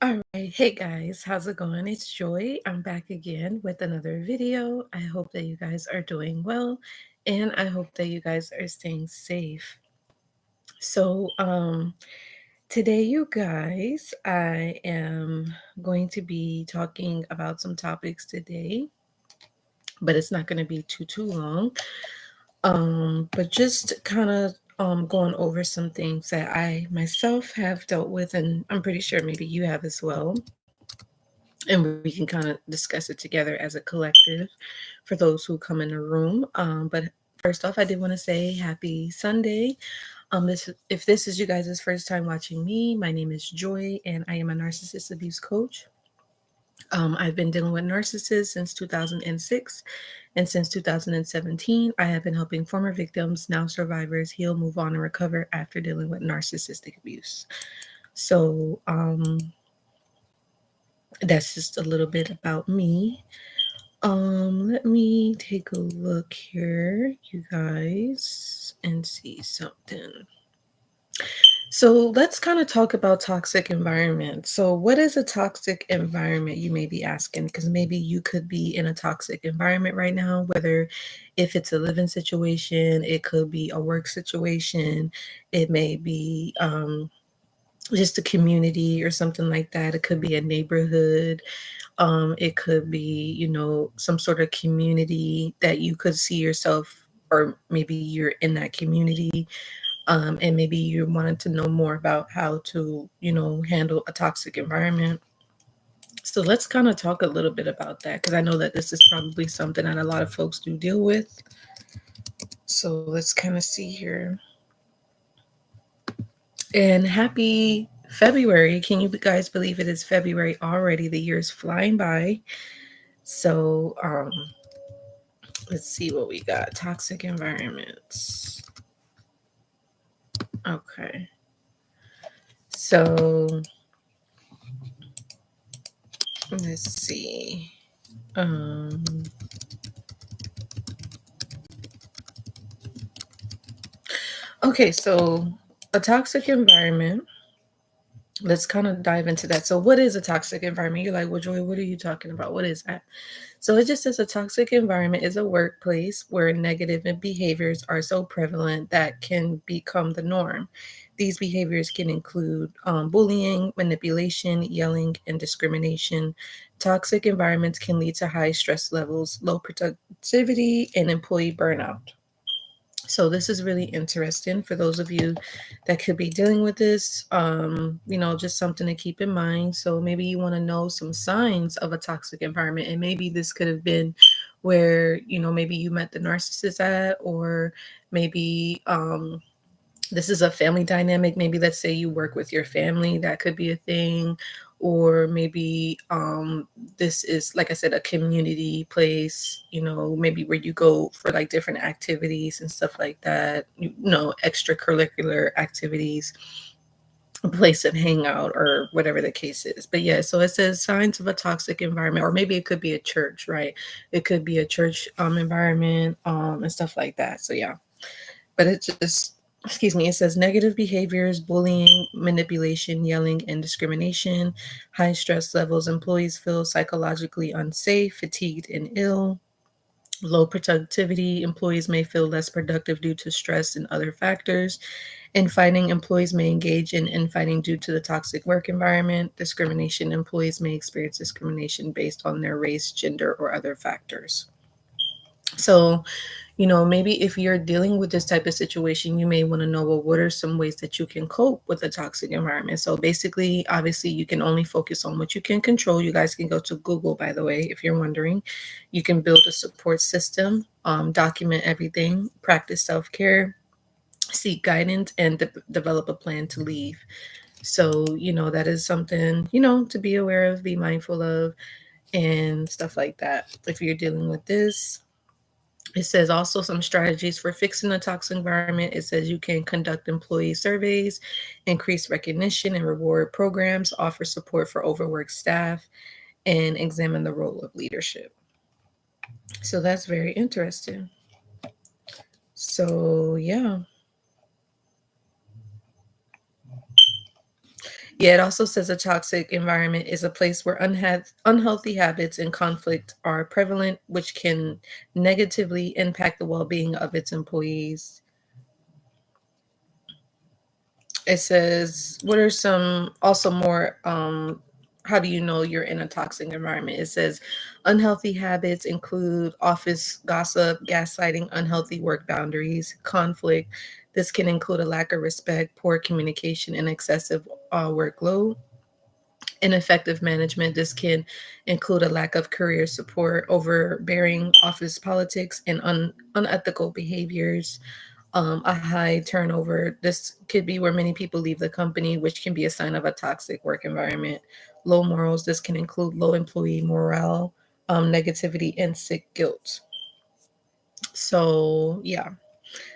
All right. Hey guys, how's it going? It's Joy. I'm back again with another video. I hope that you guys are doing well and I hope that you guys are staying safe. So, today, you guys, I am going to be talking about some topics today, but it's not going to be too long. But just kind of going over some things that I myself have dealt with, and I'm pretty sure maybe you have as well. And we can kind of discuss it together as a collective for those who come in the room. But first off, I did want to say happy Sunday. If this is you guys' first time watching me, my name is Joy, and I am a narcissist abuse coach. I've been dealing with narcissists since 2006, and since 2017, I have been helping former victims, now survivors, heal, move on, and recover after dealing with narcissistic abuse. So, that's just a little bit about me. Let me take a look here, you guys, and see something. So let's kind of talk about toxic environment. So what is a toxic environment, you may be asking? Because maybe you could be in a toxic environment right now, whether if it's a living situation, it could be a work situation, it may be just a community or something like that. It could be a neighborhood. It could be, some sort of community that you could see yourself, or maybe you're in that community, and maybe you wanted to know more about how to, handle a toxic environment. So let's kind of talk a little bit about that because I know that this is probably something that a lot of folks do deal with. So let's kind of see here. And happy February. Can you guys believe it is February already? The year's flying by. So, let's see what we got. Toxic environments. Okay. So let's see. Um, okay, so a toxic environment. Let's kind of dive into that. So, what is a toxic environment? You're like, well, Joy, what are you talking about? What is that? So, it just says a toxic environment is a workplace where negative behaviors are so prevalent that can become the norm. These behaviors can include bullying, manipulation, yelling, and discrimination. Toxic environments can lead to high stress levels, low productivity, and employee burnout. So this is really interesting for those of you that could be dealing with this. Just something to keep in mind. So maybe you want to know some signs of a toxic environment, and maybe this could have been where maybe you met the narcissist at, or maybe this is a family dynamic. Maybe let's say you work with your family, that could be a thing. Or maybe this is, like I said, a community place, maybe where you go for like different activities and stuff like that, extracurricular activities, a place of hangout, or whatever the case is. But yeah, so it says signs of a toxic environment, or maybe it could be a church, right? It could be a church environment, and stuff like that. So yeah, but it just, excuse me, it says negative behaviors, bullying, manipulation, yelling, and discrimination, high stress levels, employees feel psychologically unsafe, fatigued, and ill. Low productivity, employees may feel less productive due to stress and other factors. Infighting, employees may engage in infighting due to the toxic work environment. Discrimination, employees may experience discrimination based on their race, gender, or other factors. So, maybe if you're dealing with this type of situation, you may want to know, well, what are some ways that you can cope with a toxic environment? So basically, obviously, you can only focus on what you can control. You guys can go to Google, by the way, if you're wondering. You can build a support system, document everything, practice self-care, seek guidance, and develop a plan to leave. So, that is something, to be aware of, be mindful of, and stuff like that. If you're dealing with this, it says also some strategies for fixing a toxic environment. It says you can conduct employee surveys, increase recognition and reward programs, offer support for overworked staff, and examine the role of leadership. So that's very interesting. So, yeah. Yeah, it also says a toxic environment is a place where unhealthy habits and conflict are prevalent, which can negatively impact the well being of its employees. It says, what are some also more, how do you know you're in a toxic environment? It says, unhealthy habits include office gossip, gaslighting, unhealthy work boundaries, conflict. This can include a lack of respect, poor communication, and excessive workload. Ineffective management. This can include a lack of career support, overbearing office politics, and unethical behaviors. A high turnover. This could be where many people leave the company, which can be a sign of a toxic work environment. Low morals. This can include low employee morale, negativity, and sick guilt. So, yeah.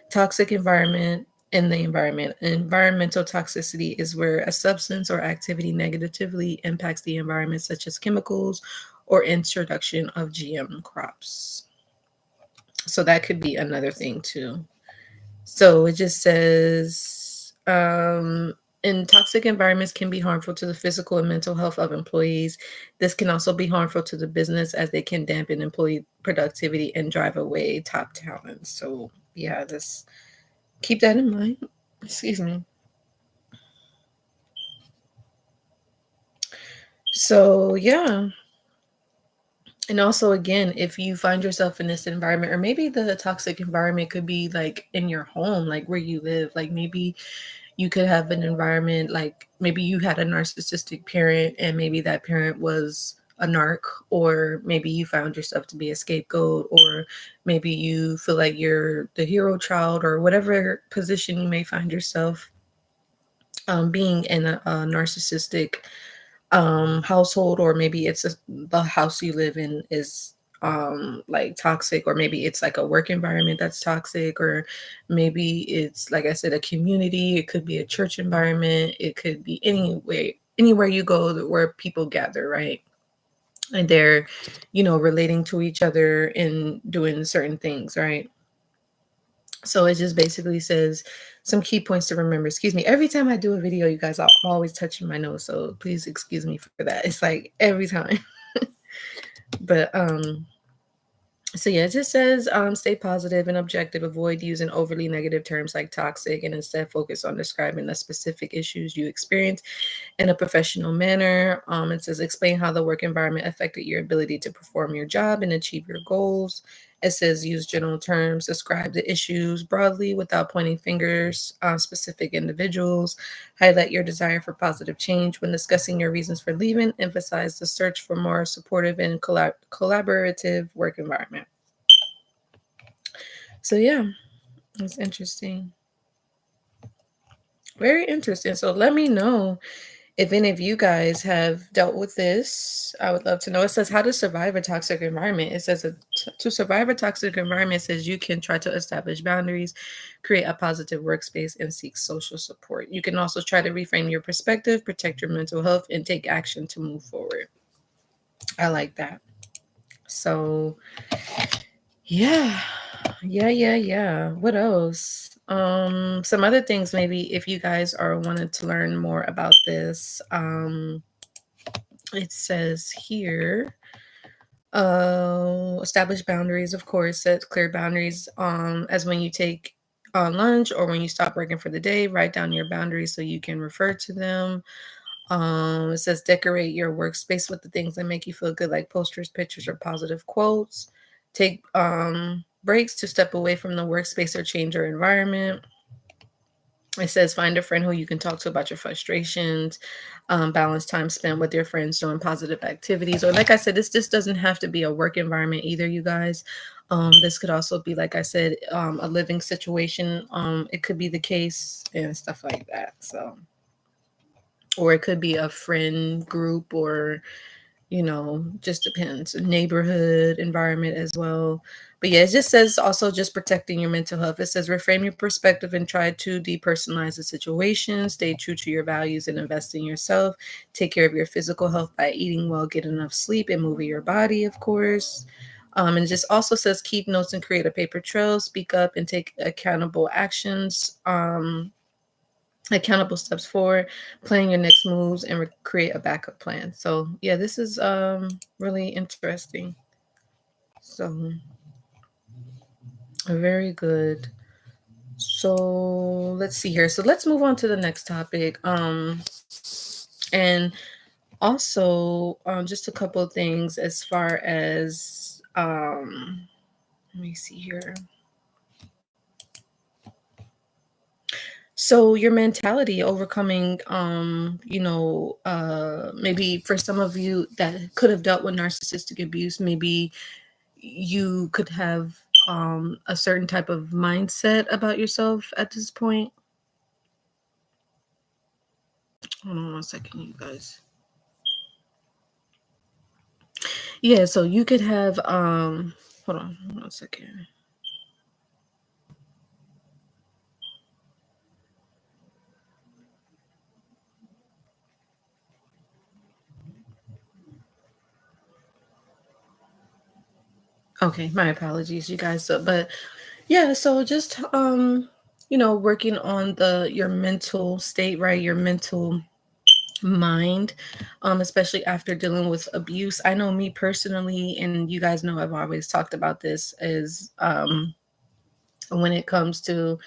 Toxic environment in the environment. Environmental toxicity is where a substance or activity negatively impacts the environment, such as chemicals or introduction of GM crops. So that could be another thing too. So it just says, in toxic environments can be harmful to the physical and mental health of employees. This can also be harmful to the business as they can dampen employee productivity and drive away top talent. So yeah, this keep that in mind. Excuse me. So yeah. And also, again, if you find yourself in this environment, or maybe the toxic environment could be like in your home, like where you live, like maybe you could have an environment, like maybe you had a narcissistic parent and maybe that parent was a narc, or maybe you found yourself to be a scapegoat, or maybe you feel like you're the hero child, or whatever position you may find yourself being in a narcissistic household, or maybe it's the house you live in is like toxic, or maybe it's like a work environment that's toxic, or maybe it's, like I said, a community. It could be a church environment. It could be anywhere you go where people gather, right? And they're, relating to each other and doing certain things, right? So it just basically says some key points to remember. Excuse me. Every time I do a video, you guys, I'm always touching my nose. So please excuse me for that. It's like every time. But so yeah, it just says stay positive and objective, avoid using overly negative terms like toxic, and instead focus on describing the specific issues you experience in a professional manner. It says explain how the work environment affected your ability to perform your job and achieve your goals. It says use general terms, describe the issues broadly without pointing fingers on specific individuals. Highlight your desire for positive change when discussing your reasons for leaving. Emphasize the search for more supportive and collaborative work environment. So yeah, it's interesting. Very interesting. So let me know if any of you guys have dealt with this. I would love to know. It says how to survive a toxic environment. It says to survive a toxic environment, it says you can try to establish boundaries, create a positive workspace, and seek social support. You can also try to reframe your perspective, protect your mental health, and take action to move forward. I like that. So yeah. Yeah. What else? Some other things, maybe if you guys are wanted to learn more about this. It says here, establish boundaries, of course, set clear boundaries, as when you take on lunch or when you stop working for the day, write down your boundaries so you can refer to them. It says decorate your workspace with the things that make you feel good, like posters, pictures, or positive quotes. Take breaks to step away from the workspace or change your environment. It says find a friend who you can talk to about your frustrations. Balance time spent with your friends doing positive activities. Or, like I said, this just doesn't have to be a work environment either, you guys. This could also be, like I said, a living situation. It could be the case and stuff like that. So, or it could be a friend group, or just depends. Neighborhood environment as well. But yeah, it just says also just protecting your mental health. It says reframe your perspective and try to depersonalize the situation. Stay true to your values and invest in yourself. Take care of your physical health by eating well, get enough sleep, and moving your body, of course. And it just also says keep notes and create a paper trail. Speak up and take accountable actions. accountable steps forward, plan your next moves, and create a backup plan. So yeah, this is really interesting. So very good. So let's see here. So let's move on to the next topic. And also just a couple of things as far as let me see here. So your mentality overcoming, maybe for some of you that could have dealt with narcissistic abuse, maybe you could have a certain type of mindset about yourself at this point. Hold on one second, you guys. Yeah, so you could have hold on one second. Okay, my apologies, you guys. So, but yeah, so just working on the your mental state, right? Your mental mind, especially after dealing with abuse. I know me personally, and you guys know I've always talked about this, is when it comes to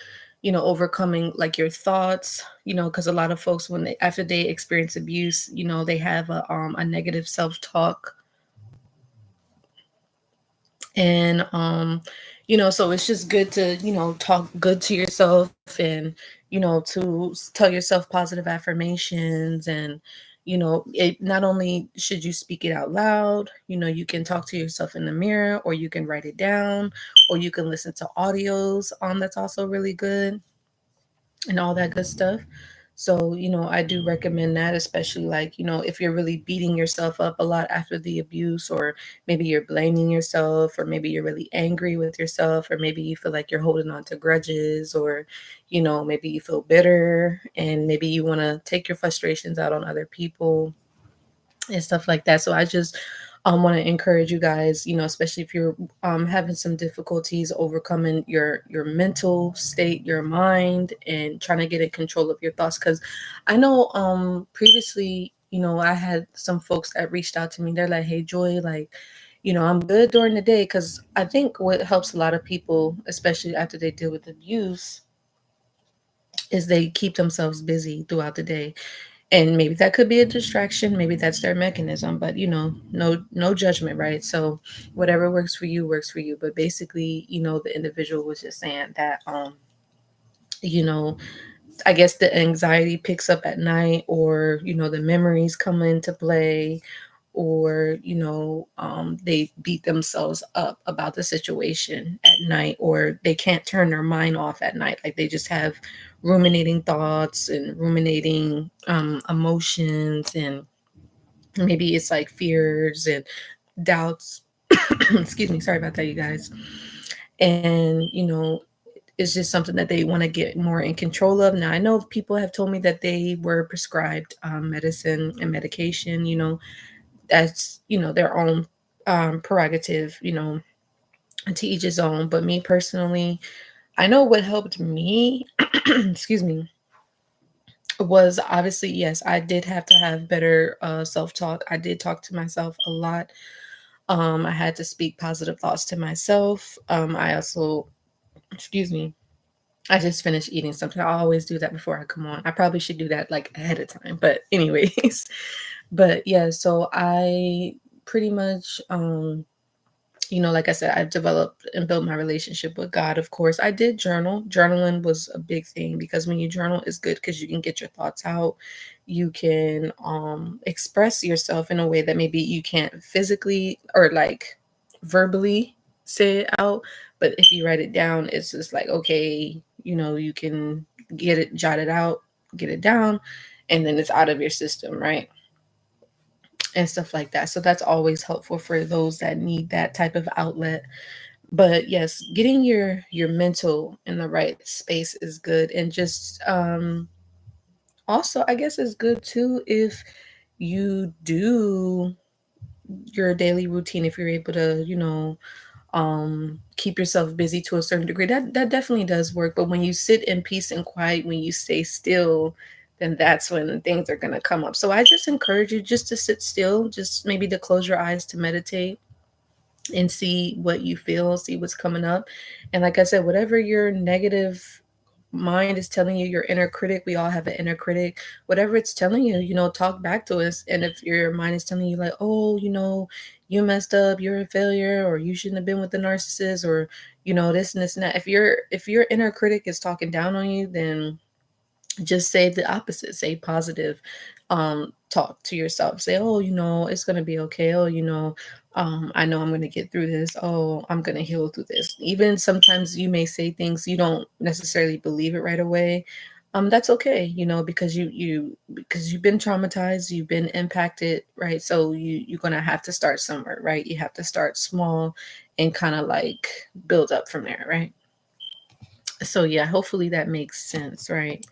overcoming like your thoughts, because a lot of folks when they after they experience abuse, they have a negative self-talk. And so it's just good to talk good to yourself, and to tell yourself positive affirmations. And it not only should you speak it out loud, you can talk to yourself in the mirror, or you can write it down, or you can listen to audios that's also really good, and all that good stuff. So, I do recommend that, especially like, if you're really beating yourself up a lot after the abuse, or maybe you're blaming yourself, or maybe you're really angry with yourself, or maybe you feel like you're holding on to grudges, or, maybe you feel bitter, and maybe you want to take your frustrations out on other people and stuff like that. So I just want to encourage you guys, especially if you're having some difficulties overcoming your mental state, your mind, and trying to get in control of your thoughts. Because I know previously, I had some folks that reached out to me. They're like, "Hey, Joy, like." I'm good during the day, because I think what helps a lot of people, especially after they deal with abuse, is they keep themselves busy throughout the day. And maybe that could be a distraction, maybe that's their mechanism, but no judgment, right? So whatever works for you works for you. But basically, the individual was just saying that you know I guess the anxiety picks up at night, or the memories come into play, or they beat themselves up about the situation at night, or they can't turn their mind off at night, like they just have ruminating thoughts and ruminating emotions, and maybe it's like fears and doubts. Excuse me, sorry about that, you guys. And it's just something that they want to get more in control of. Now, I know people have told me that they were prescribed medicine and medication. That's their own prerogative. To each his own. But me personally, I know what helped me. Excuse me. Was obviously, yes, I did have to have better self-talk. I did talk to myself a lot. I had to speak positive thoughts to myself. I also, excuse me, I just finished eating something. I always do that before I come on. I probably should do that like ahead of time. But anyways, but yeah, so I pretty much like I said, I've developed and built my relationship with God. Of course, I did journal. Journaling was a big thing, because when you journal, it's good because you can get your thoughts out. You can express yourself in a way that maybe you can't physically or like verbally say it out. But if you write it down, it's just like, okay, you can get it, jot it out, get it down, and then it's out of your system, right? And stuff like that. So that's always helpful for those that need that type of outlet. But yes, getting your mental in the right space is good. And just also, I guess it's good too if you do your daily routine, if you're able to keep yourself busy to a certain degree. That definitely does work. But when you sit in peace and quiet, when you stay still, then that's when things are going to come up. So I just encourage you just to sit still, just maybe to close your eyes to meditate and see what you feel, see what's coming up. And like I said, whatever your negative mind is telling you, your inner critic, we all have an inner critic, whatever it's telling you, talk back to us. And if your mind is telling you, like, oh, you messed up, you're a failure, or you shouldn't have been with the narcissist, or, this and this and that. If your inner critic is talking down on you, then just say the opposite, say positive talk to yourself, say, oh, it's going to be okay, oh, I know I'm going to get through this, oh, I'm going to heal through this. Even sometimes you may say things you don't necessarily believe it right away. That's okay, because because you've been traumatized, you've been impacted, right? So you're going to have to start somewhere, right? You have to start small and kind of like build up from there, right? So yeah, hopefully that makes sense, right?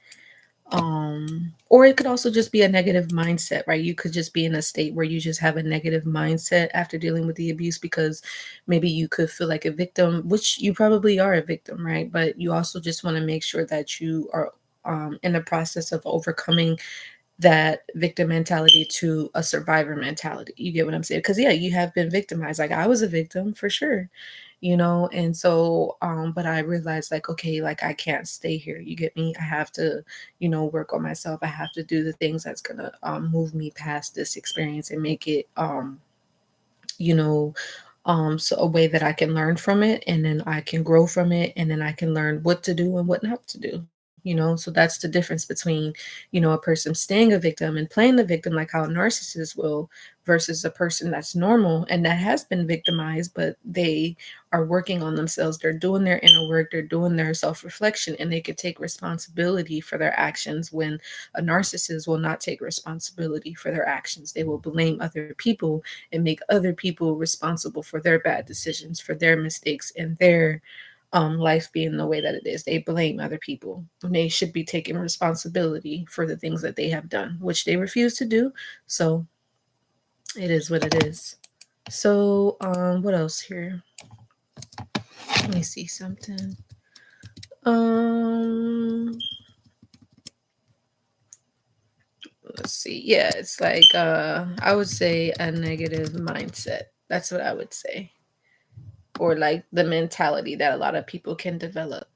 Or it could also just be a negative mindset, right? You could just be in a state where you just have a negative mindset after dealing with the abuse, because maybe you could feel like a victim, which you probably are a victim, right? But you also just want to make sure that you are in the process of overcoming that victim mentality to a survivor mentality. You get what I'm saying? Because yeah, you have been victimized. Like I was a victim for sure, and so but I realized, like, okay, like I can't stay here. You get me? I have to, work on myself. I have to do the things that's gonna move me past this experience and make it you know so a way that I can learn from it, and then I can grow from it, and then I can learn what to do and what not to do. So that's the difference between, a person staying a victim and playing the victim, like how a narcissist will, versus a person that's normal and that has been victimized, but they are working on themselves. They're doing their inner work, they're doing their self-reflection, and they could take responsibility for their actions, when a narcissist will not take responsibility for their actions. They will blame other people and make other people responsible for their bad decisions, for their mistakes, and their life being the way that it is. They blame other people when they should be taking responsibility for the things that they have done, which they refuse to do. So it is what it is. So what else here? Let me see something. Um let's see. Yeah, it's like I would say a negative mindset. That's what I would say. Or like the mentality that a lot of people can develop.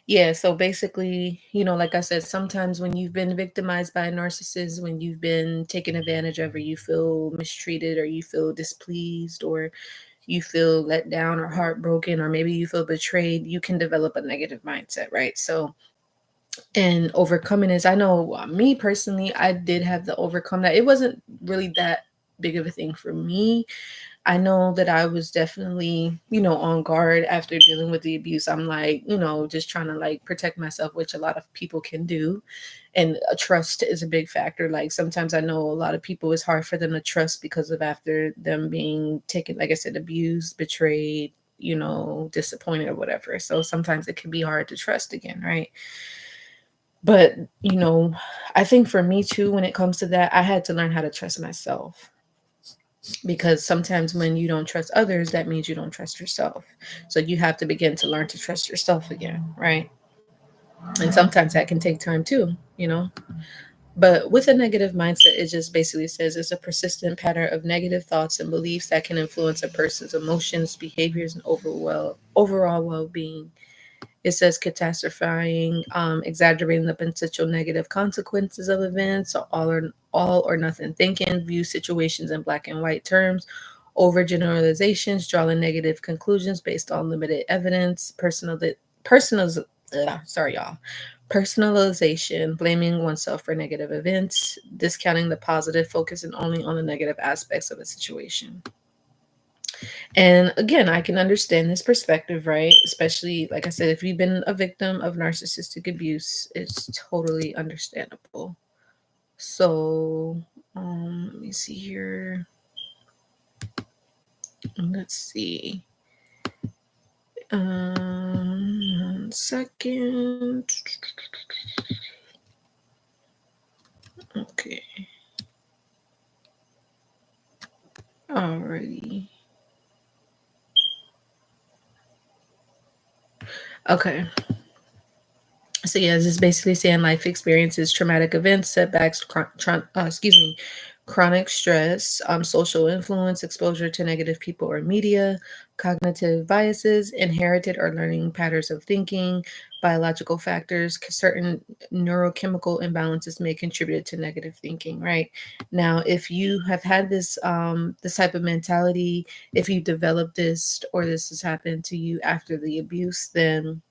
Yeah, so basically, like I said, sometimes when you've been victimized by a narcissist, when you've been taken advantage of, or you feel mistreated, or you feel displeased, or you feel let down or heartbroken, or maybe you feel betrayed, you can develop a negative mindset, right? So, and overcoming this, I know me personally, I did have to overcome that. It wasn't really that big of a thing for me. I know that I was definitely, on guard after dealing with the abuse. I'm like, just trying to like protect myself, which a lot of people can do. And trust is a big factor. Like sometimes I know a lot of people, it's hard for them to trust because of after them being taken, like I said, abused, betrayed, disappointed or whatever. So sometimes it can be hard to trust again, right? But, I think for me too, when it comes to that, I had to learn how to trust myself, because sometimes when you don't trust others, that means you don't trust yourself. So you have to begin to learn to trust yourself again, right? And sometimes that can take time too. But with a negative mindset, it just basically says it's a persistent pattern of negative thoughts and beliefs that can influence a person's emotions, behaviors, and overall well-being. It says catastrophizing, exaggerating the potential negative consequences of events, so all or nothing thinking, view situations in black and white terms, overgeneralizations, drawing negative conclusions based on limited evidence, sorry y'all, personalization, blaming oneself for negative events, discounting the positive, focusing only on the negative aspects of a situation. And again, I can understand this perspective, right? Especially, like I said, if you've been a victim of narcissistic abuse, it's totally understandable. So, let me see here. Let's see. 1 second. Okay. Alrighty. Okay. So yeah, this is basically saying life experiences, traumatic events, setbacks, chronic stress, social influence, exposure to negative people or media, cognitive biases, inherited or learning patterns of thinking, biological factors, certain neurochemical imbalances may contribute to negative thinking. Right now, if you have had this type of mentality, if you developed this or this has happened to you after the abuse, then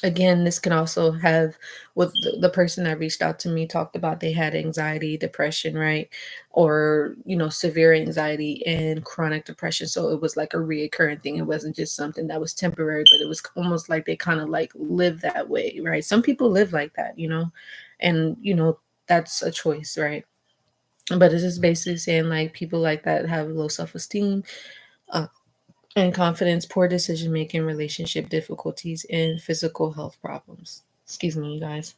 again, this can also have with the person that reached out to me talked about they had anxiety, depression, right? Or, severe anxiety and chronic depression. So it was like a reoccurring thing. It wasn't just something that was temporary, but it was almost like they kind of like live that way, right? Some people live like that, and, that's a choice, right? But it's just basically saying like people like that have low self esteem, uh, and confidence, poor decision making, relationship difficulties, and physical health problems. Excuse me, you guys.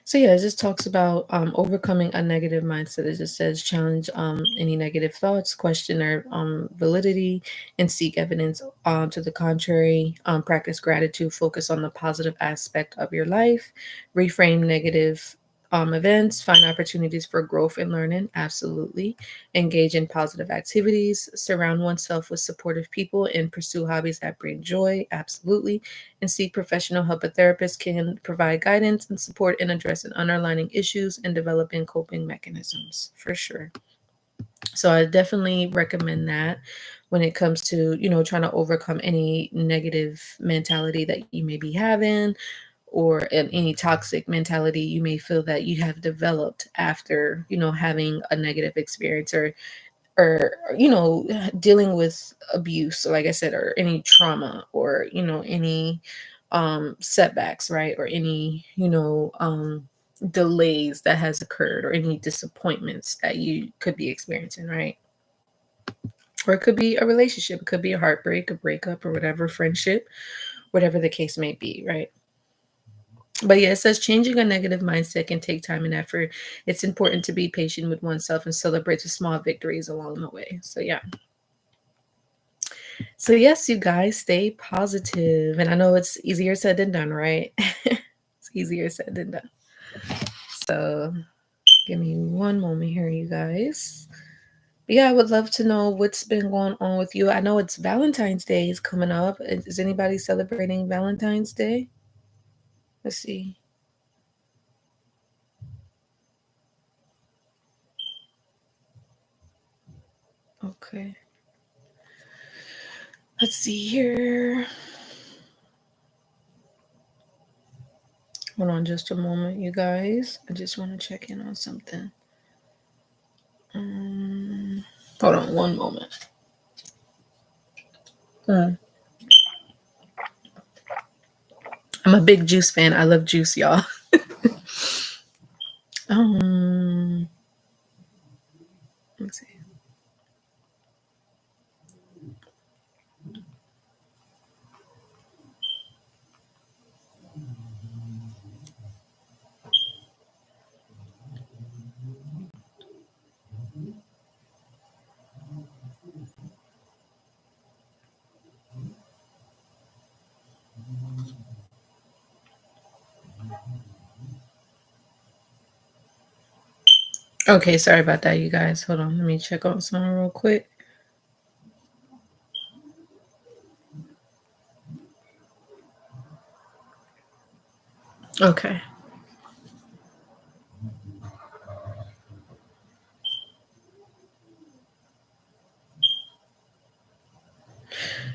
So yeah, it just talks about overcoming a negative mindset. It just says challenge any negative thoughts, question their validity, and seek evidence to the contrary. Practice gratitude, focus on the positive aspect of your life, reframe negative events, find opportunities for growth and learning. Absolutely. Engage in positive activities, surround oneself with supportive people, and pursue hobbies that bring joy. Absolutely, and seek professional help. A therapist can provide guidance and support in addressing underlying issues and developing coping mechanisms for sure. So I definitely recommend that when it comes to, trying to overcome any negative mentality that you may be having or any toxic mentality you may feel that you have developed after, having a negative experience or dealing with abuse, like I said, or any trauma or any setbacks, right? Or any delays that has occurred or any disappointments that you could be experiencing, right? Or it could be a relationship, it could be a heartbreak, a breakup, or whatever, friendship, whatever the case may be, right? But yeah, it says changing a negative mindset can take time and effort. It's important to be patient with oneself and celebrate the small victories along the way. So yeah. So yes, you guys stay positive. And I know it's easier said than done, right? It's easier said than done. So give me one moment here, you guys. But yeah, I would love to know what's been going on with you. I know it's Valentine's Day is coming up. Is anybody celebrating Valentine's Day? Let's see. Okay. Let's see here. Hold on just a moment, you guys. I just want to check in on something. Um, Hold on one moment. Hmm. I'm a big juice fan. I love juice, y'all. um, let's see. Okay, sorry about that, you guys. Hold on. Let me check on someone real quick. Okay.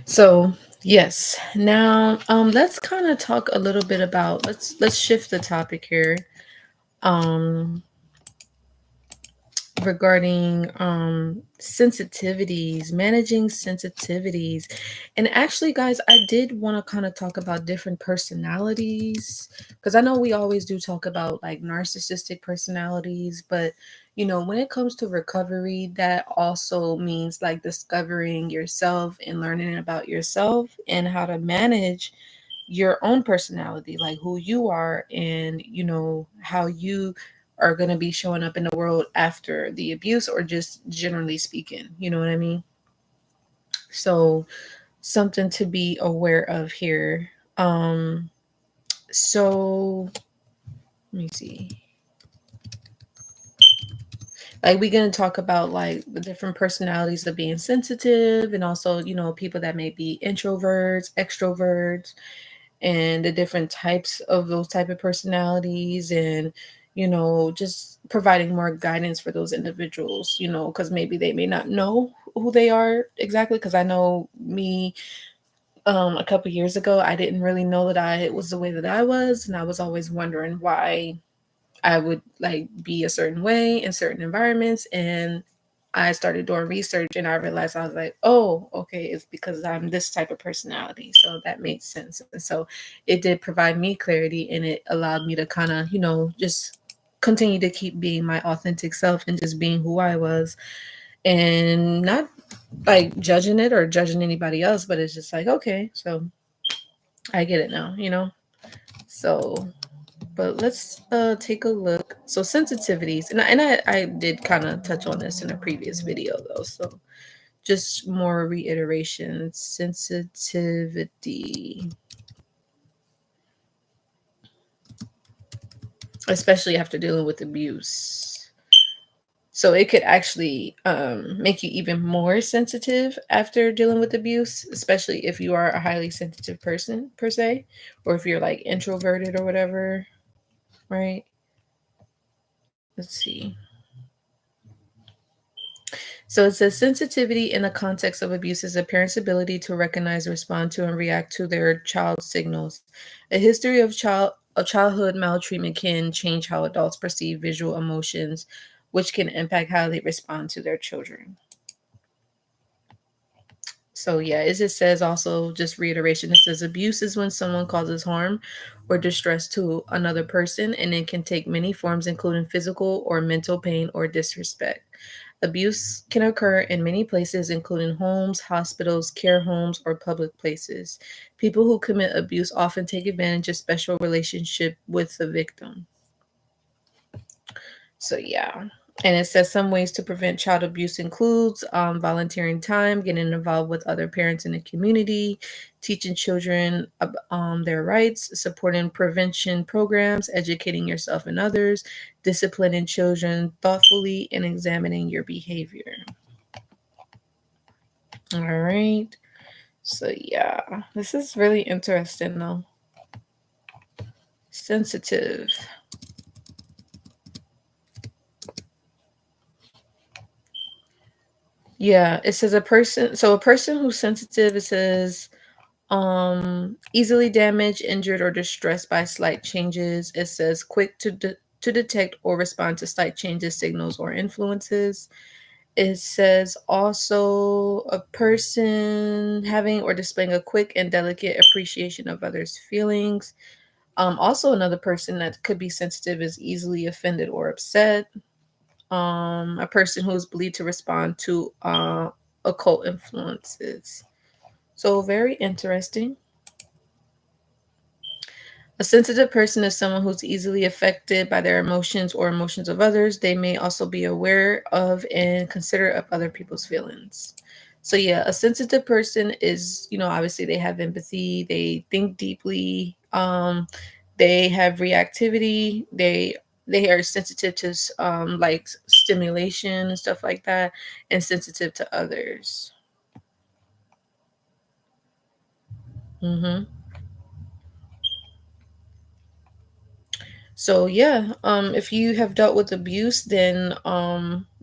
So yes. Now let's kind of talk a little bit about let's shift the topic here. Um Regarding sensitivities, managing sensitivities. And actually, guys, I did want to kind of talk about different personalities because I know we always do talk about like narcissistic personalities, but when it comes to recovery, that also means like discovering yourself and learning about yourself and how to manage your own personality, like who you are and how you are going to be showing up in the world after the abuse or just generally speaking, you know what I mean? So something to be aware of here. So let me see. Like we're gonna talk about like the different personalities of being sensitive, and also people that may be introverts, extroverts, and the different types of those type of personalities, and just providing more guidance for those individuals, because maybe they may not know who they are exactly. Because I know me, a couple years ago, I didn't really know that I was the way that I was, and I was always wondering why I would like be a certain way in certain environments. And I started doing research and I realized, I was like, oh, okay, it's because I'm this type of personality. So that made sense. And so it did provide me clarity, and it allowed me to kind of, just continue to keep being my authentic self and just being who I was, and not like judging it or judging anybody else, but it's just like, okay, so I get it now. So, but let's take a look. So sensitivities, and I did kind of touch on this in a previous video though. So just more reiteration. Sensitivity, especially after dealing with abuse. So it could actually make you even more sensitive after dealing with abuse, especially if you are a highly sensitive person per se, or if you're like introverted or whatever, right? Let's see. So it says sensitivity in the context of abuse is a parent's ability to recognize, respond to, and react to their child's signals. A history of childhood maltreatment can change how adults perceive visual emotions, which can impact how they respond to their children. So yeah, it just says, also just reiteration, it says abuse is when someone causes harm or distress to another person, and it can take many forms, including physical or mental pain or disrespect. Abuse can occur in many places, including homes, hospitals, care homes, or public places. People who commit abuse often take advantage of special relationship with the victim. So yeah. And it says some ways to prevent child abuse includes volunteering time, getting involved with other parents in the community, teaching children their rights, supporting prevention programs, educating yourself and others, disciplining children thoughtfully, and examining your behavior. All right. So yeah, this is really interesting though. Sensitive. Yeah, it says a person who's sensitive, it says easily damaged, injured, or distressed by slight changes. It says quick to detect or respond to slight changes, signals, or influences. It says also a person having or displaying a quick and delicate appreciation of others' feelings. Also, another person that could be sensitive is easily offended or upset. A person who is believed to respond to occult influences. So, very interesting. A sensitive person is someone who's easily affected by their emotions or emotions of others. They may also be aware of and considerate of other people's feelings. So yeah, a sensitive person is, obviously they have empathy, they think deeply, they have reactivity, they are sensitive to like stimulation and stuff like that, and sensitive to others. Hmm. So yeah, if you have dealt with abuse, then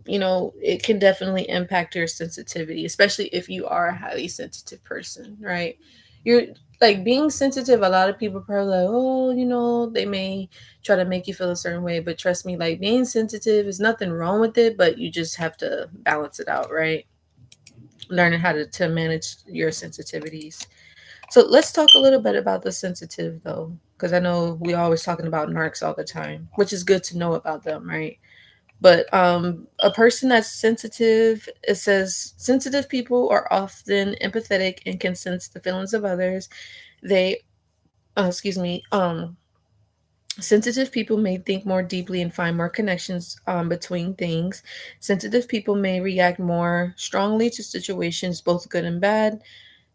it can definitely impact your sensitivity, especially if you are a highly sensitive person, right? You're like being sensitive, a lot of people probably like, oh, they may try to make you feel a certain way, but trust me, like being sensitive is nothing wrong with it, but you just have to balance it out, right? Learning how to manage your sensitivities. So let's talk a little bit about the sensitive though, because I know we always talking about narcs all the time, which is good to know about them, right? But a person that's sensitive, it says sensitive people are often empathetic and can sense the feelings of others. They, excuse me, sensitive people may think more deeply and find more connections between things. Sensitive people may react more strongly to situations, both good and bad.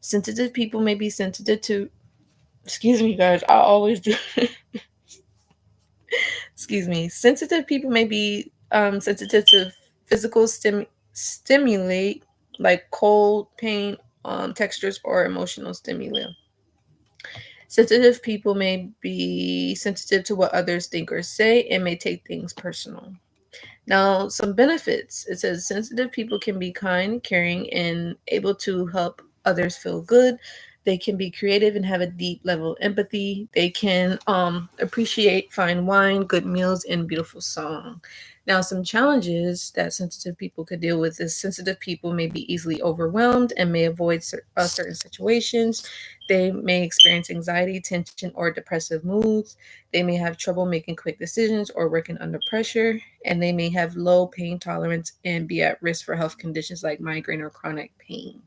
Sensitive people may be sensitive to, excuse me, guys, I always do. Excuse me. Sensitive people may be sensitive to physical stimulate like cold, pain, textures, or emotional stimuli. Sensitive people may be sensitive to what others think or say and may take things personal. Now, some benefits. It says sensitive people can be kind, caring, and able to help others feel good. They can be creative and have a deep level of empathy. They can appreciate fine wine, good meals, and beautiful song. Now, some challenges that sensitive people could deal with is sensitive people may be easily overwhelmed and may avoid certain situations. They may experience anxiety, tension, or depressive moods. They may have trouble making quick decisions or working under pressure, and they may have low pain tolerance and be at risk for health conditions like migraine or chronic pain.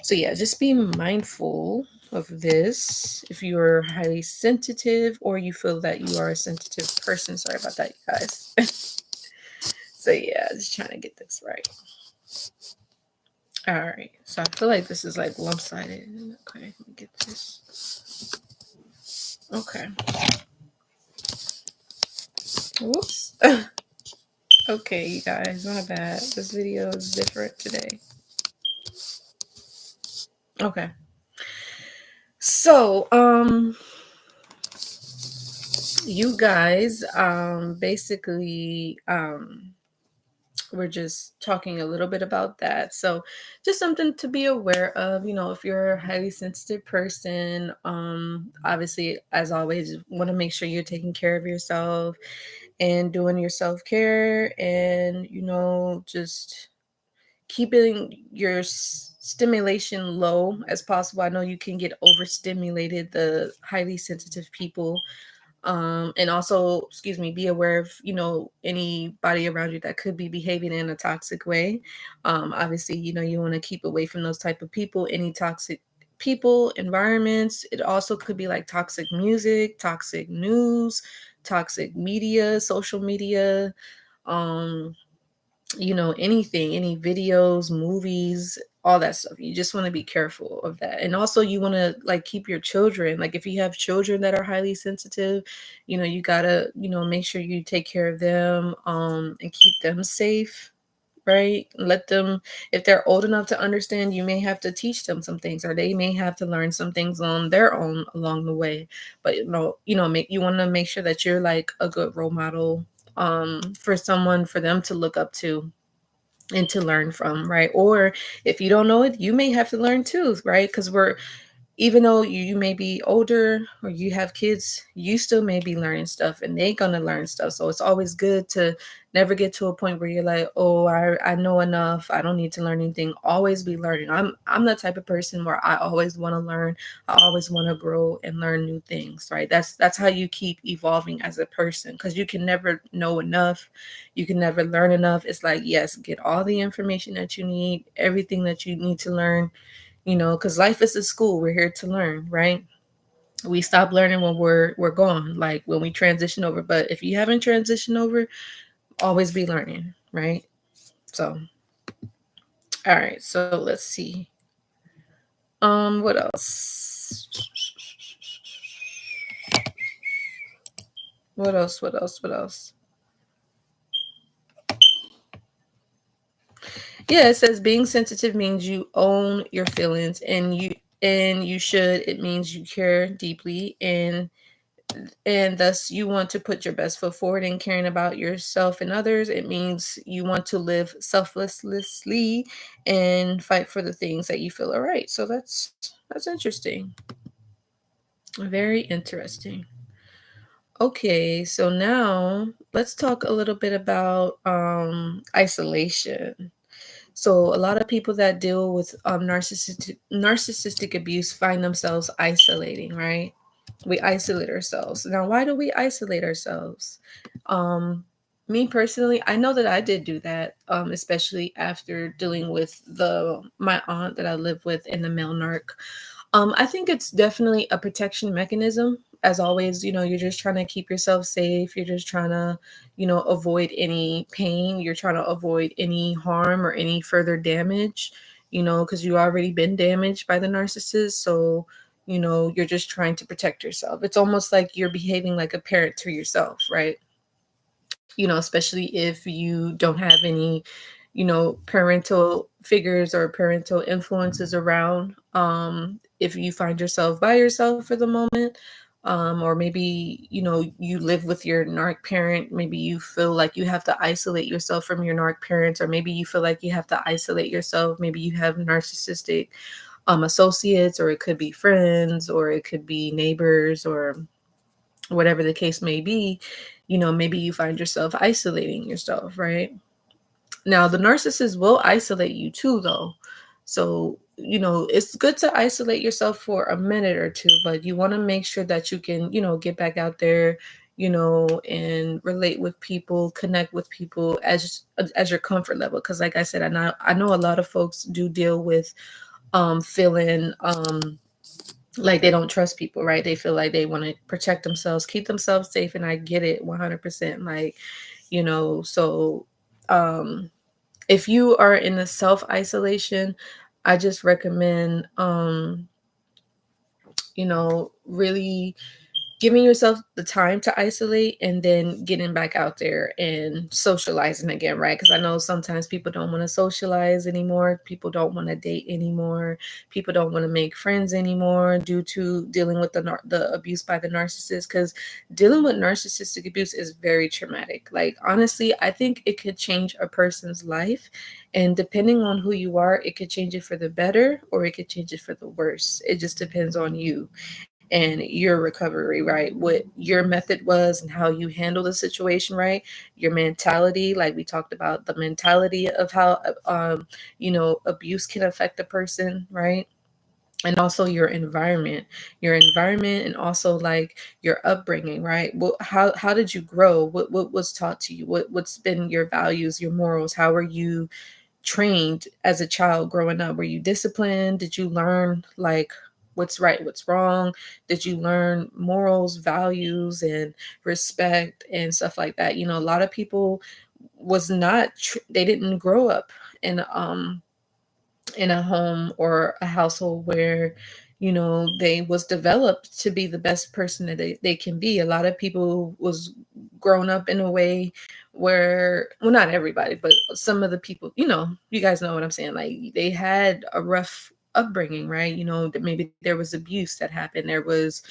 So, yeah, just be mindful of this if you're highly sensitive or you feel that you are a sensitive person. Sorry about that, you guys. So, yeah, just trying to get this right. All right. So, I feel like this is like one-sided. Okay, let me get this. Okay. Whoops. Okay, you guys, my bad. This video is different today. Okay. So, you guys, basically, we're just talking a little bit about that. So, just something to be aware of, if you're a highly sensitive person, obviously, as always, want to make sure you're taking care of yourself and doing your self-care and, just keeping your stimulation low as possible. I know you can get overstimulated, the highly sensitive people. And also, excuse me, be aware of, anybody around you that could be behaving in a toxic way. Obviously, you want to keep away from those type of people, any toxic people, environments. It also could be like toxic music, toxic news, toxic media, social media. Um, anything, any videos, movies, all that stuff. You just want to be careful of that. And also you want to like keep your children, like if you have children that are highly sensitive, you gotta, make sure you take care of them, and keep them safe. Right, let them, if they're old enough to understand, you may have to teach them some things, or they may have to learn some things on their own along the way. But you want to make sure that you're like a good role model, for someone for them to look up to and to learn from, right? Or if you don't know it, you may have to learn too, right? Because even though you may be older or you have kids, you still may be learning stuff and they're going to learn stuff. So it's always good to never get to a point where you're like, oh, I know enough, I don't need to learn anything. Always be learning. I'm the type of person where I always want to learn. I always want to grow and learn new things, right? That's how you keep evolving as a person, because you can never know enough. You can never learn enough. It's like, yes, get all the information that you need, everything that you need to learn, because life is a school. We're here to learn, right? We stop learning when we're gone, like when we transition over. But if you haven't transitioned over, always be learning, right? So, all right. So let's see. What else? What else? What else? What else? Yeah, it says being sensitive means you own your feelings, and you should. It means you care deeply, and thus you want to put your best foot forward in caring about yourself and others. It means you want to live selflessly and fight for the things that you feel are right. So that's interesting. Very interesting. Okay, so now let's talk a little bit about isolation. So a lot of people that deal with narcissistic abuse find themselves isolating, right? We isolate ourselves. Now, why do we isolate ourselves? Um, Me personally, I know that I did do that, especially after dealing with my aunt that I live with in the male narc. I think it's definitely a protection mechanism. As always, you're just trying to keep yourself safe. You're just trying to, avoid any pain. You're trying to avoid any harm or any further damage. because you already been damaged by the narcissist. So, you're just trying to protect yourself. It's almost like you're behaving like a parent to yourself, right? Especially if you don't have any, parental figures or parental influences around. If you find yourself by yourself for the moment, or maybe, you live with your narc parent, maybe you feel like you have to isolate yourself from your narc parents, or maybe you feel like you have to isolate yourself. Maybe you have narcissistic associates, or it could be friends, or it could be neighbors, or whatever the case may be. Maybe you find yourself isolating yourself, right? Now, the narcissist will isolate you too, though. So, it's good to isolate yourself for a minute or two, but you want to make sure that you can, get back out there, and relate with people, connect with people as your comfort level. Because, like I said, I know a lot of folks do deal with feeling like they don't trust people, right? They feel like they want to protect themselves, keep themselves safe, and I get it 100%. Like, so um if you are in a self isolation, I just recommend really giving yourself the time to isolate, and then getting back out there and socializing again, right? Because I know sometimes people don't want to socialize anymore. People don't want to date anymore. People don't want to make friends anymore due to dealing with the abuse by the narcissist. Because dealing with narcissistic abuse is very traumatic. Like, honestly, I think it could change a person's life. And depending on who you are, it could change it for the better, or it could change it for the worse. It just depends on you and your recovery, right? What your method was and how you handle the situation, right? Your mentality, like we talked about, the mentality of how abuse can affect a person, right? And also your environment, and also like your upbringing, right? How did you grow? What was taught to you? What's been your values, your morals? How were you trained as a child growing up? Were you disciplined? Did you learn like what's right, what's wrong? Did you learn morals, values, and respect and stuff like that? A lot of people was not they didn't grow up in in a home or a household where they was developed to be the best person that they can be. A lot of people was grown up in a way where, well, not everybody, but some of the people, you guys know what I'm saying, like they had a rough upbringing, right? That maybe there was abuse that happened, there was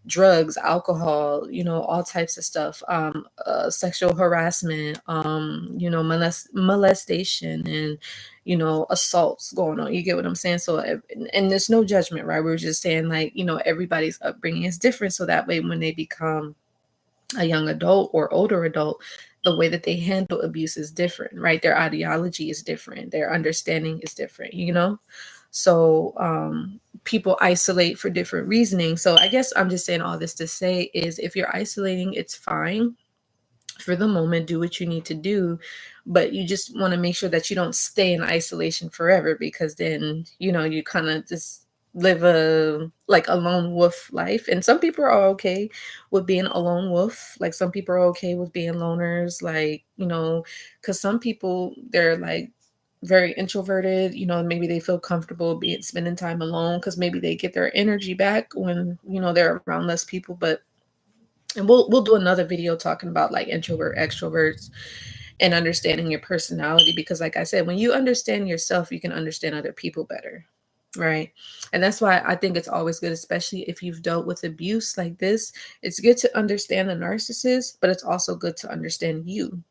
drugs, alcohol, all types of stuff, sexual harassment, molestation, and assaults going on. You get what I'm saying? So, and there's no judgment, right? We're just saying, like, everybody's upbringing is different, so that way when they become a young adult or older adult, the way that they handle abuse is different, right? Their ideology is different, their understanding is different, so people isolate for different reasoning. So I guess I'm just saying all this to say is, if you're isolating, it's fine for the moment, do what you need to do, but you just want to make sure that you don't stay in isolation forever, because then you kind of just live a lone wolf life. And some people are okay with being a lone wolf, like some people are okay with being loners, like because some people, they're like very introverted, maybe they feel comfortable being spending time alone, because maybe they get their energy back when they're around less people. But and we'll do another video talking about like introvert extroverts and understanding your personality, because like I said, when you understand yourself, you can understand other people better, right? And that's why I think it's always good, especially if you've dealt with abuse like this, it's good to understand the narcissist, but it's also good to understand you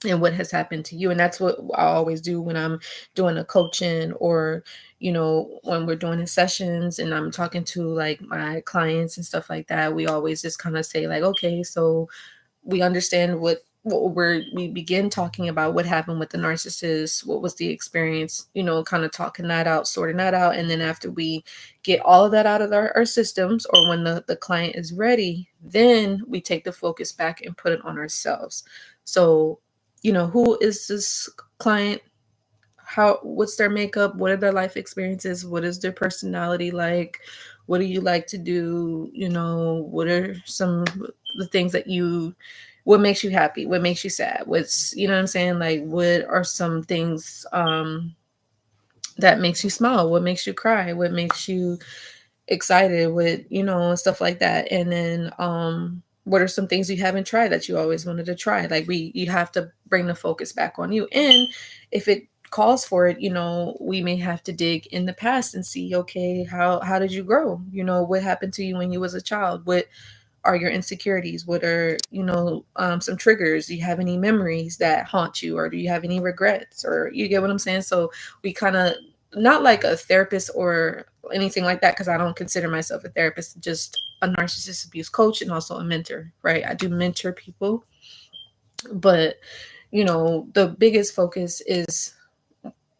and what has happened to you. And that's what I always do when I'm doing a coaching, or when we're doing the sessions and I'm talking to like my clients and stuff like that. We always just kind of say like, okay, so we understand we begin talking about what happened with the narcissist, what was the experience, kind of talking that out, sorting that out. And then after we get all of that out of our systems, or when the client is ready, then we take the focus back and put it on ourselves. So who is this client? What's their makeup? What are their life experiences? What is their personality like? What do you like to do? What are some the things that what makes you happy? What makes you sad? What's, what I'm saying? Like, what are some things that makes you smile, what makes you cry, what makes you excited with, and stuff like that. And then what are some things you haven't tried that you always wanted to try? Like you have to bring the focus back on you. And if it calls for it, we may have to dig in the past and see, okay, how did you grow? What happened to you when you was a child? What are your insecurities? What are, some triggers? Do you have any memories that haunt you, or do you have any regrets? Or you get what I'm saying? So we kind of, not like a therapist or anything like that, because I don't consider myself a therapist, just a narcissist abuse coach and also a mentor, right? I do mentor people, but the biggest focus is,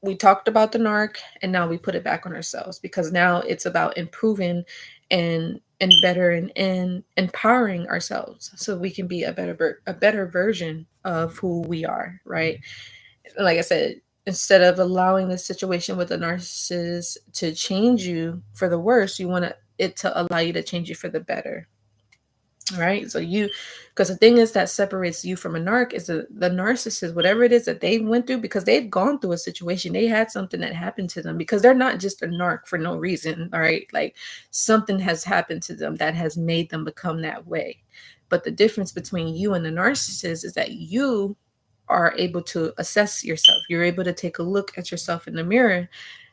we talked about the narc, and now we put it back on ourselves, because now it's about improving and better and empowering ourselves, so we can be a better version of who we are, right? Like I said, instead of allowing the situation with the narcissist to change you for the worse, you want it to allow you to change you for the better. Right. So because the thing is that separates you from a narc is the narcissist, whatever it is that they went through, because they've gone through a situation, they had something that happened to them, because they're not just a narc for no reason. All right. Like something has happened to them that has made them become that way. But the difference between you and the narcissist is that you are able to assess yourself. You're able to take a look at yourself in the mirror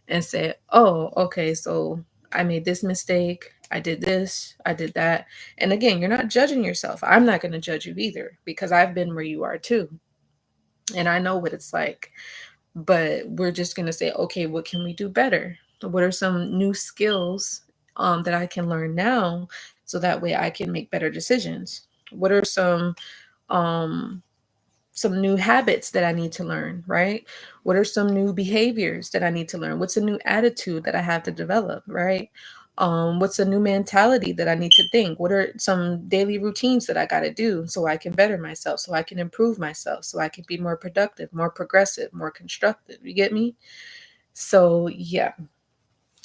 and say, oh, okay, so I made this mistake. I did this. I did that. And again, you're not judging yourself. I'm not going to judge you either, because I've been where you are too. And I know what it's like. But we're just going to say, okay, what can we do better? What are some new skills that I can learn now, so that way I can make better decisions? What are um, some new habits that I need to learn, right? What are some new behaviors that I need to learn? What's a new attitude that I have to develop, right? What's a new mentality that I need to think? What are some daily routines that I got to do so I can better myself, so I can improve myself, so I can be more productive, more progressive, more constructive? You get me? So, yeah.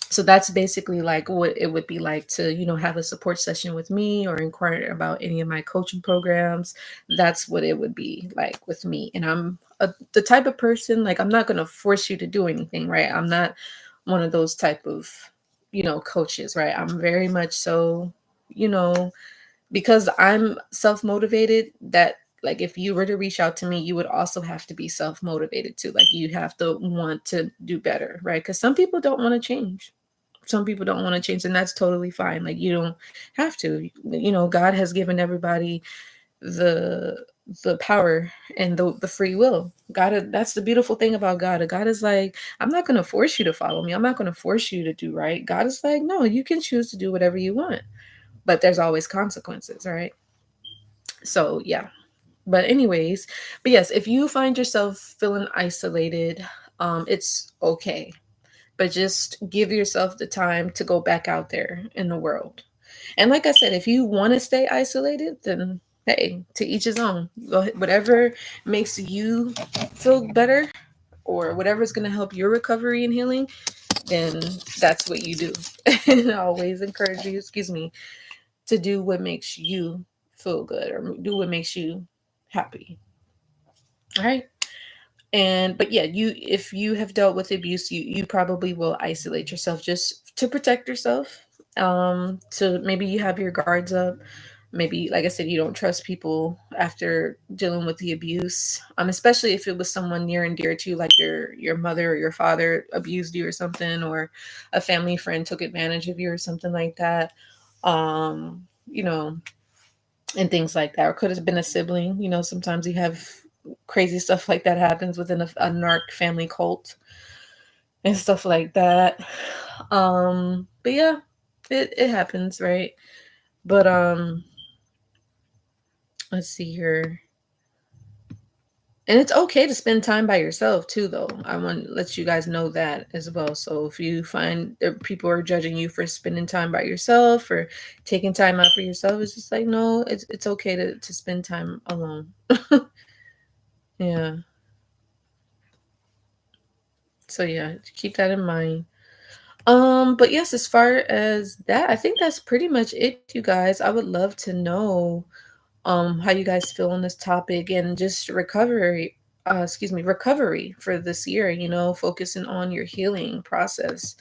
So that's basically like what it would be like to, have a support session with me or inquire about any of my coaching programs. That's what it would be like with me. And the type of person, like, I'm not going to force you to do anything, right? I'm not one of those type of, coaches, right? I'm very much so, you know, because I'm self-motivated, that like if you were to reach out to me, you would also have to be self-motivated too. Like you have to want to do better, right? Because some people don't want to change. Some people don't want to change, and that's totally fine. Like you don't have to. God has given everybody the power and the free will. God, that's the beautiful thing about God. God is like, I'm not going to force you to follow me. I'm not going to force you to do right. God is like, no, you can choose to do whatever you want, but there's always consequences, right? So yeah. But anyways, but yes, if you find yourself feeling isolated, it's okay, but just give yourself the time to go back out there in the world. And like I said, if you want to stay isolated, then hey, to each his own. Go ahead, whatever makes you feel better, or whatever is going to help your recovery and healing, then that's what you do. And I always encourage you, excuse me, to do what makes you feel good, or do what makes you happy. All right. And but yeah, if you have dealt with abuse, you probably will isolate yourself just to protect yourself. So maybe you have your guards up. Maybe, like I said, you don't trust people after dealing with the abuse. Especially if it was someone near and dear to you, like your mother or your father abused you or something, or a family friend took advantage of you or something like that. You know, and things like that. Or could have been a sibling. Sometimes you have crazy stuff like that happens within a narc family cult and stuff like that. But yeah, it happens, right? But let's see here. And it's okay to spend time by yourself too, though. I want to let you guys know that as well. So if you find that people are judging you for spending time by yourself or taking time out for yourself, it's just like, no, it's okay to spend time alone. Yeah. So yeah, keep that in mind. But yes, as far as that, I think that's pretty much it, you guys. I would love to know how you guys feel on this topic and just recovery. recovery for this year, focusing on your healing process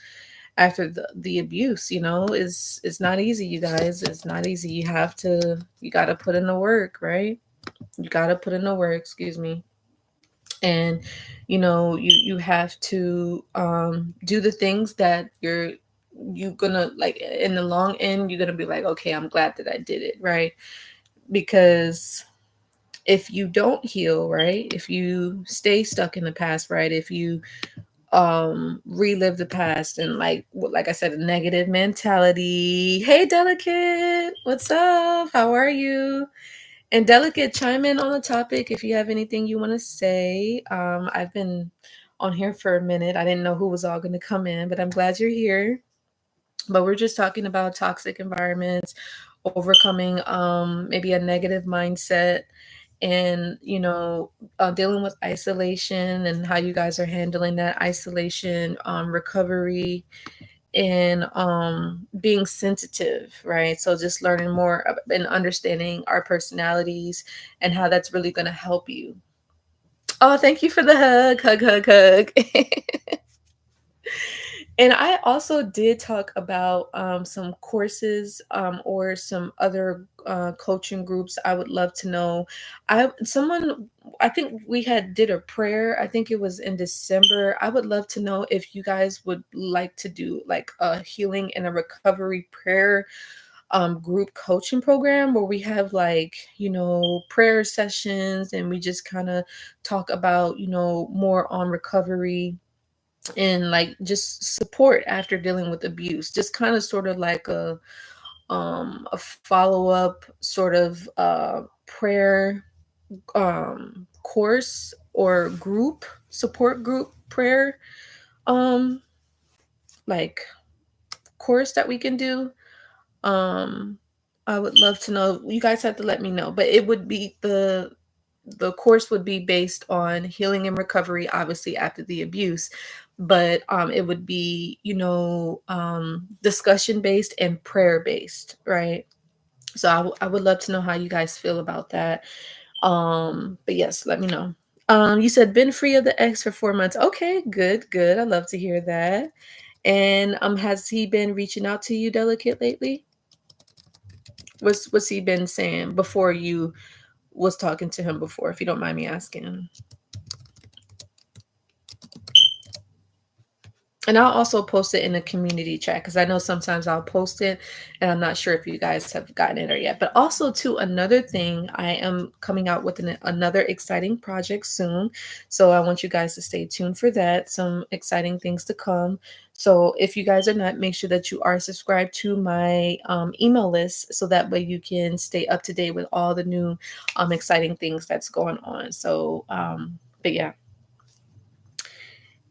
after the abuse, is not easy, you guys. It's not easy. You got to put in the work, right? You got to put in the work, excuse me. And you have to do the things that you gonna like in the long end. You're gonna be like, okay, I'm glad that I did it, right? Because if you don't heal, right, if you stay stuck in the past, right, if you relive the past and like I said, a negative mentality. Hey Delicate, what's up? How are you? And Delicate, chime in on the topic if you have anything you want to say. I've been on here for a minute. I didn't know who was all going to come in, but I'm glad you're here. But we're just talking about toxic environments, overcoming maybe a negative mindset, and dealing with isolation and how you guys are handling that isolation, recovery, and being sensitive, right? So just learning more and understanding our personalities and how that's really going to help you. Oh, thank you for the hug. And I also did talk about some courses, or some other coaching groups. I would love to know. I think we had did a prayer. I think it was in December. I would love to know if you guys would like to do like a healing and a recovery prayer group coaching program where we have like prayer sessions, and we just kind of talk about more on recovery and like just support after dealing with abuse, just kind of sort of like a follow-up sort of prayer course or group support group prayer um like course that we can do. um I would love to know. You guys have to let me know, but it would be the course would be based on healing and recovery, obviously after the abuse, but it would be discussion based and prayer based, right? So I would love to know how you guys feel about that. But yes, let me know. You said been free of the ex for 4 months. Okay, good. I love to hear that. And has he been reaching out to you, Delicate, lately? What's he been saying before you was talking to him before, if you don't mind me asking? And I'll also post it in the community chat because I know sometimes I'll post it and I'm not sure if you guys have gotten it or yet. But also, too, another thing, I am coming out with another exciting project soon. So I want you guys to stay tuned for that. Some exciting things to come. So if you guys are not, make sure that you are subscribed to my email list so that way you can stay up to date with all the new exciting things that's going on. So, but yeah.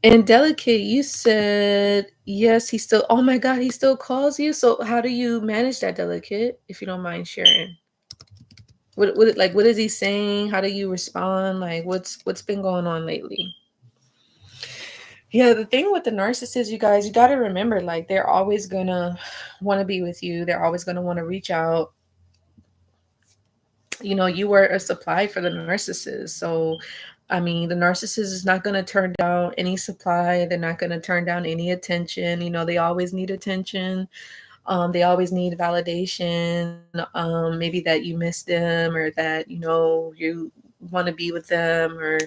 And Delicate, you said yes, he still, oh my God, he still calls you. So how do you manage that, Delicate, if you don't mind sharing? What is he saying? How do you respond? Like what's been going on lately? Yeah, the thing with the narcissist, you guys, you got to remember, like they're always gonna want to be with you. They're always gonna want to reach out. You were a supply for the narcissist. So, I mean, the narcissist is not going to turn down any supply. They're not going to turn down any attention. They always need attention. They always need validation. Maybe that you miss them, or that, you want to be with them, or,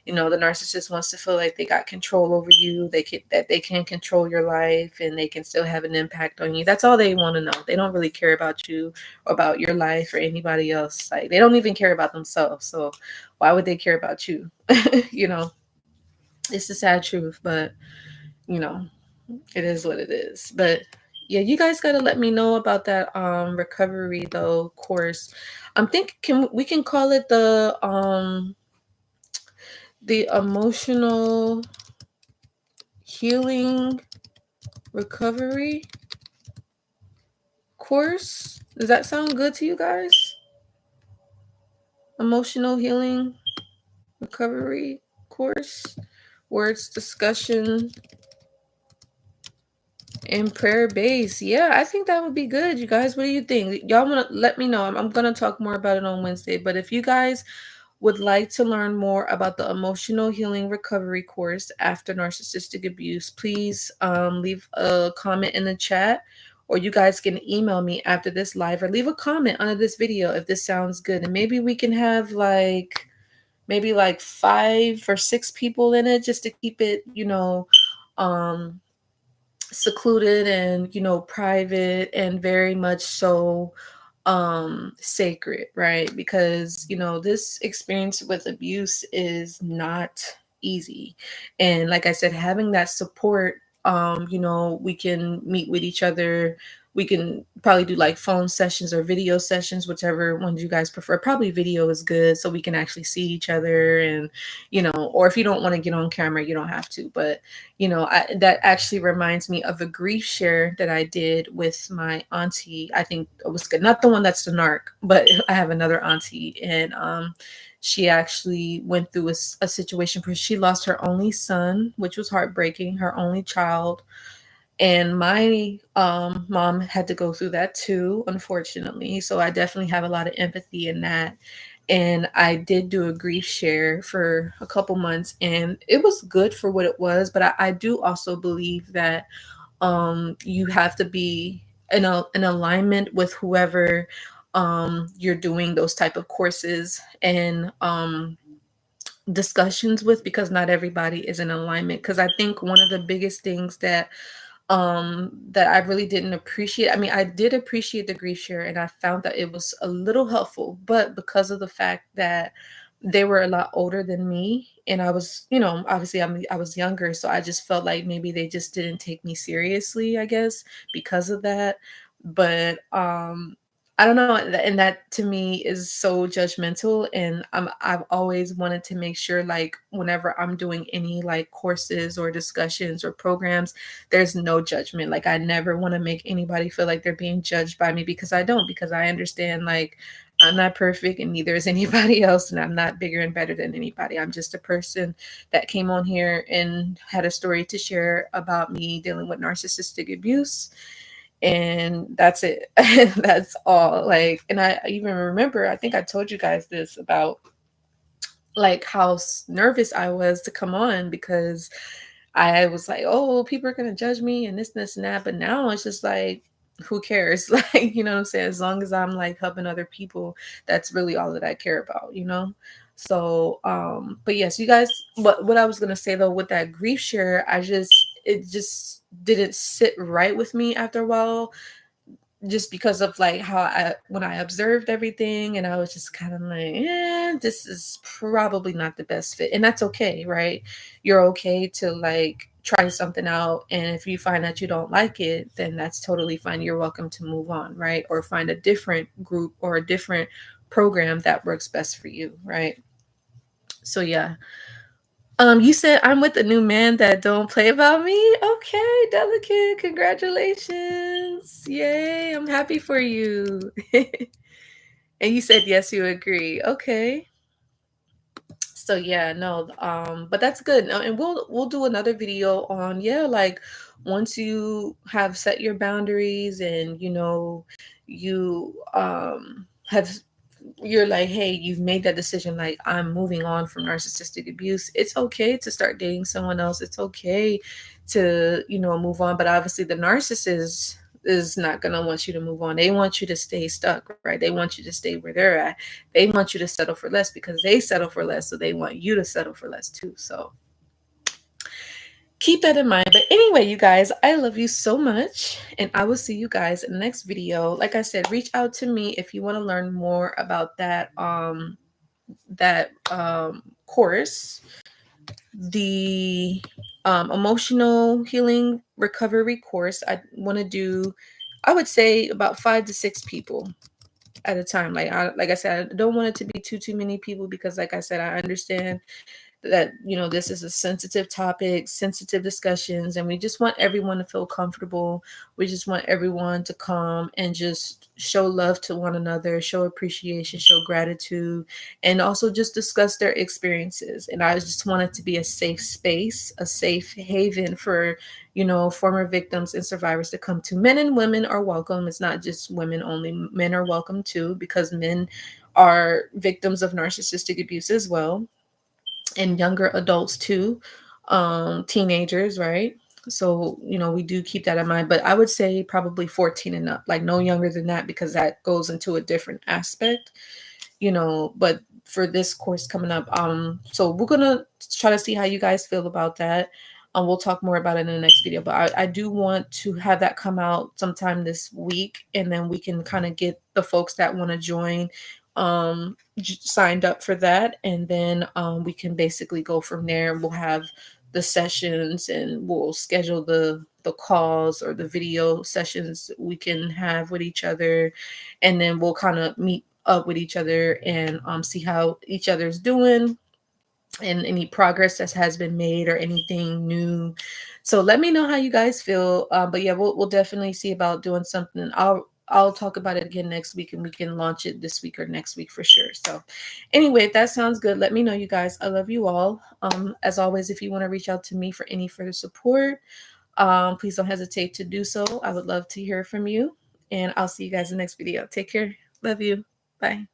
the narcissist wants to feel like they got control over you. That they can control your life and they can still have an impact on you. That's all they want to know. They don't really care about you or about your life or anybody else. Like they don't even care about themselves. So why would they care about you? you know, it's the sad truth, but you know, it is what it is. But yeah, you guys got to let me know about that recovery though course. I'm thinking we can call it the emotional healing recovery course. Does that sound good to you guys? Emotional healing recovery course, words discussion and prayer base. Yeah, I think that would be good. You guys, what do you think? Y'all want to let me know. I'm going to talk more about it on Wednesday. But if you guys would like to learn more about the emotional healing recovery course after narcissistic abuse, please leave a comment in the chat, or you guys can email me after this live, or leave a comment under this video if this sounds good. And maybe we can have like maybe like 5 or 6 people in it, just to keep it, um secluded and, private, and very much so sacred, right? Because, this experience with abuse is not easy. And like I said, having that support, we can meet with each other. We can probably do like phone sessions or video sessions, whichever ones you guys prefer. Probably video is good, so we can actually see each other. And, or if you don't want to get on camera, you don't have to. But that actually reminds me of a grief share that I did with my auntie. I think it was good. Not the one that's the narc, but I have another auntie. And she actually went through a situation where she lost her only son, which was heartbreaking, her only child. And my mom had to go through that too, unfortunately. So I definitely have a lot of empathy in that. And I did do a grief share for a couple months, and it was good for what it was. But I do also believe that you have to be in alignment with whoever you're doing those type of courses and discussions with, because not everybody is in alignment. Because I think one of the biggest things that I really didn't appreciate. I mean, I did appreciate the grief share, and I found that it was a little helpful, but because of the fact that they were a lot older than me, and I was, obviously I was younger, so I just felt like maybe they just didn't take me seriously, I guess, because of that. But I don't know, and that to me is so judgmental. And I've always wanted to make sure, like, whenever I'm doing any like courses or discussions or programs, there's no judgment. Like, I never want to make anybody feel like they're being judged by me, because I don't, because I understand, like, I'm not perfect, and neither is anybody else, and I'm not bigger and better than anybody. I'm just a person that came on here and had a story to share about me dealing with narcissistic abuse, and that's it. That's all. Like, and I even remember, I think I told you guys this about like how nervous I was to come on, because I was like, oh, people are gonna judge me and this and that. But now it's just like, who cares? Like, you know what I'm saying? As long as I'm like helping other people, that's really all that I care about. So but yes, you guys, what I was gonna say though, with that grief share, it just didn't sit right with me after a while, just because of like how when I observed everything, and I was just kind of like, this is probably not the best fit. And that's okay, right? You're okay to like try something out, and if you find that you don't like it, then that's totally fine. You're welcome to move on, right? Or find a different group or a different program that works best for you, right? So yeah. You said I'm with a new man that don't play about me. Okay, Delicate, congratulations. Yay, I'm happy for you. And you said yes, you agree. Okay. So yeah, no, but that's good. And we'll do another video on, yeah, like, once you have set your boundaries, and you have, you're like, hey, you've made that decision, like, I'm moving on from narcissistic abuse. It's okay to start dating someone else. It's okay to, move on. But obviously the narcissist is not going to want you to move on. They want you to stay stuck, right? They want you to stay where they're at. They want you to settle for less, because they settle for less, so they want you to settle for less too. So keep that in mind. But anyway, you guys, I love you so much, and I will see you guys in the next video. Like I said, reach out to me if you want to learn more about that course, the emotional healing recovery course. I want to do, I would say, about 5 to 6 people at a time. Like I said, I don't want it to be too many people, because like I said, I understand that this is a sensitive topic, sensitive discussions, and we just want everyone to feel comfortable. We just want everyone to come and just show love to one another, show appreciation, show gratitude, and also just discuss their experiences. And I just want it to be a safe space, a safe haven for former victims and survivors to come to. Men and women are welcome. It's not just women only. Men are welcome too, because men are victims of narcissistic abuse as well, and younger adults too, teenagers, right? So, we do keep that in mind, but I would say probably 14 and up, like no younger than that, because that goes into a different aspect, but for this course coming up, so we're gonna try to see how you guys feel about that. We'll talk more about it in the next video, but I do want to have that come out sometime this week, and then we can kind of get the folks that want to join signed up for that, and then we can basically go from there. We'll have the sessions, and we'll schedule the calls or the video sessions we can have with each other, and then we'll kind of meet up with each other and see how each other's doing and any progress that has been made or anything new. So let me know how you guys feel. But yeah, we'll definitely see about doing something. I'll talk about it again next week, and we can launch it this week or next week for sure. So anyway, if that sounds good, let me know, you guys. I love you all. As always, if you want to reach out to me for any further support, please don't hesitate to do so. I would love to hear from you, and I'll see you guys in the next video. Take care. Love you. Bye.